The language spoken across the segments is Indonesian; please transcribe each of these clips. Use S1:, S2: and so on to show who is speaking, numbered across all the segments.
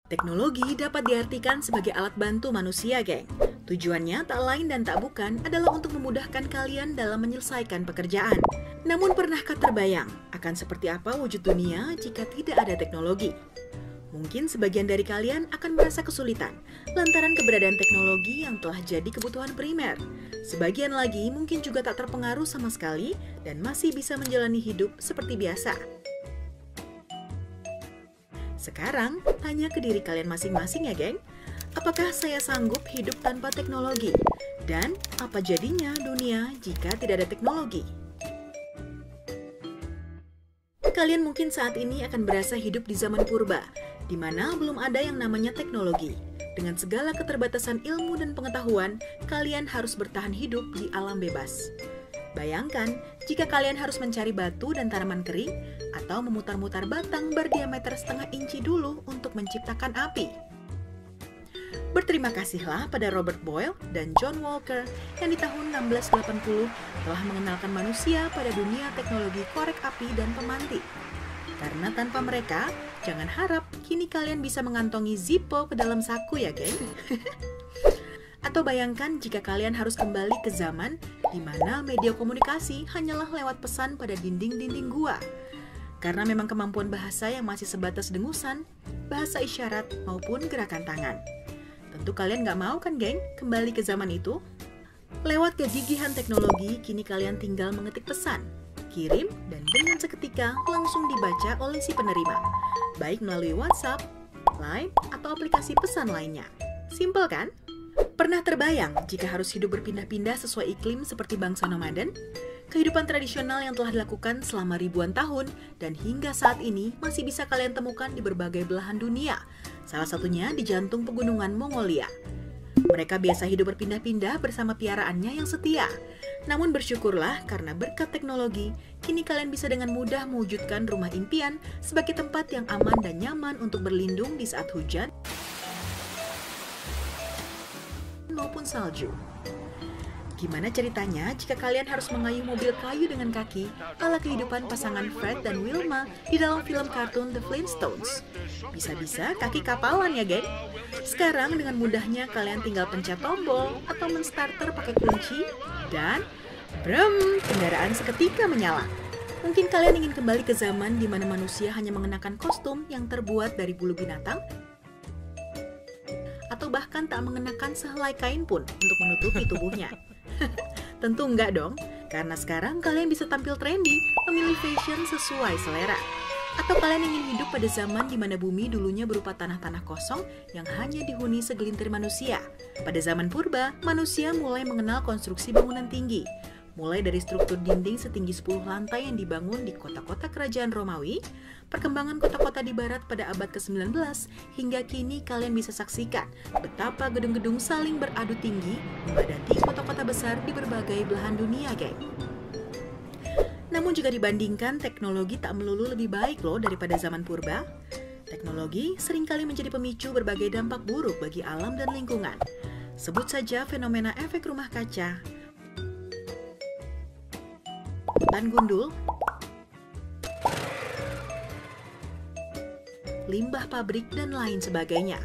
S1: Teknologi dapat diartikan sebagai alat bantu manusia, geng. Tujuannya tak lain dan tak bukan adalah untuk memudahkan kalian dalam menyelesaikan pekerjaan. Namun pernahkah terbayang akan seperti apa wujud dunia jika tidak ada teknologi? Mungkin sebagian dari kalian akan merasa kesulitan lantaran keberadaan teknologi yang telah jadi kebutuhan primer. Sebagian lagi mungkin juga tak terpengaruh sama sekali dan masih bisa menjalani hidup seperti biasa. Sekarang, tanya ke diri kalian masing-masing ya, geng. Apakah saya sanggup hidup tanpa teknologi? Dan apa jadinya dunia jika tidak ada teknologi? Kalian mungkin saat ini akan berasa hidup di zaman purba, di mana belum ada yang namanya teknologi. Dengan segala keterbatasan ilmu dan pengetahuan, kalian harus bertahan hidup di alam bebas. Bayangkan jika kalian harus mencari batu dan tanaman kering atau memutar-mutar batang berdiameter setengah inci dulu untuk menciptakan api. Berterima kasihlah pada Robert Boyle dan John Walker yang di tahun 1680 telah mengenalkan manusia pada dunia teknologi korek api dan pemantik. Karena tanpa mereka, jangan harap kini kalian bisa mengantongi Zippo ke dalam saku ya, geng. Atau bayangkan jika kalian harus kembali ke zaman di mana media komunikasi hanyalah lewat pesan pada dinding-dinding gua. Karena memang kemampuan bahasa yang masih sebatas dengusan, bahasa isyarat maupun gerakan tangan. Tentu kalian nggak mau kan, geng, kembali ke zaman itu? Lewat kegigihan teknologi, kini kalian tinggal mengetik pesan, kirim, dan dengan seketika langsung dibaca oleh si penerima, baik melalui WhatsApp, Line, atau aplikasi pesan lainnya. Simpel kan? Pernah terbayang jika harus hidup berpindah-pindah sesuai iklim seperti bangsa nomaden? Kehidupan tradisional yang telah dilakukan selama ribuan tahun dan hingga saat ini masih bisa kalian temukan di berbagai belahan dunia, salah satunya di jantung pegunungan Mongolia. Mereka biasa hidup berpindah-pindah bersama piaraannya yang setia. Namun bersyukurlah karena berkat teknologi, kini kalian bisa dengan mudah mewujudkan rumah impian sebagai tempat yang aman dan nyaman untuk berlindung di saat hujan maupun salju. Gimana ceritanya jika kalian harus mengayuh mobil kayu dengan kaki ala kehidupan pasangan Fred dan Wilma di dalam film kartun The Flintstones? Bisa-bisa kaki kapalan ya, geng? Sekarang dengan mudahnya kalian tinggal pencet tombol atau menstarter pakai kunci dan brem, kendaraan seketika menyala. Mungkin kalian ingin kembali ke zaman di mana manusia hanya mengenakan kostum yang terbuat dari bulu binatang atau bahkan tak mengenakan sehelai kain pun untuk menutupi tubuhnya. Tentu enggak dong, karena sekarang kalian bisa tampil trendy, memilih fashion sesuai selera. Atau kalian ingin hidup pada zaman di mana bumi dulunya berupa tanah-tanah kosong yang hanya dihuni segelintir manusia. Pada zaman purba, manusia mulai mengenal konstruksi bangunan tinggi. Mulai dari struktur dinding setinggi 10 lantai yang dibangun di kota-kota kerajaan Romawi, perkembangan kota-kota di barat pada abad ke-19, hingga kini kalian bisa saksikan betapa gedung-gedung saling beradu tinggi membadati kota-kota besar di berbagai belahan dunia, geng. Namun jika dibandingkan, teknologi tak melulu lebih baik loh daripada zaman purba. Teknologi seringkali menjadi pemicu berbagai dampak buruk bagi alam dan lingkungan. Sebut saja fenomena efek rumah kaca, hutan gundul, limbah pabrik, dan lain sebagainya.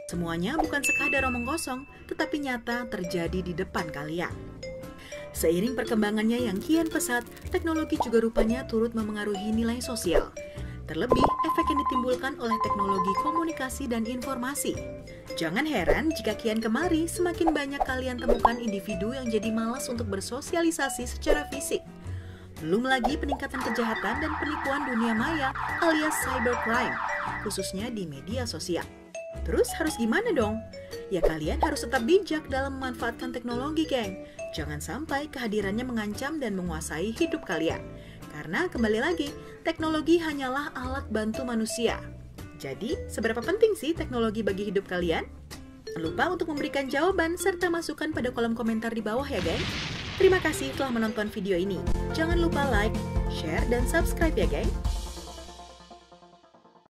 S1: Semuanya bukan sekadar omong kosong, tetapi nyata terjadi di depan kalian. Seiring perkembangannya yang kian pesat, teknologi juga rupanya turut memengaruhi nilai sosial. Terlebih, efek yang ditimbulkan oleh teknologi komunikasi dan informasi. Jangan heran jika kian kemari semakin banyak kalian temukan individu yang jadi malas untuk bersosialisasi secara fisik. Belum lagi peningkatan kejahatan dan penipuan dunia maya alias cybercrime, khususnya di media sosial. Terus harus gimana dong? Ya kalian harus tetap bijak dalam memanfaatkan teknologi, geng. Jangan sampai kehadirannya mengancam dan menguasai hidup kalian. Karena kembali lagi, teknologi hanyalah alat bantu manusia. Jadi, seberapa penting sih teknologi bagi hidup kalian? Jangan lupa untuk memberikan jawaban serta masukan pada kolom komentar di bawah ya, geng. Terima kasih telah menonton video ini. Jangan lupa like, share, dan subscribe ya, geng.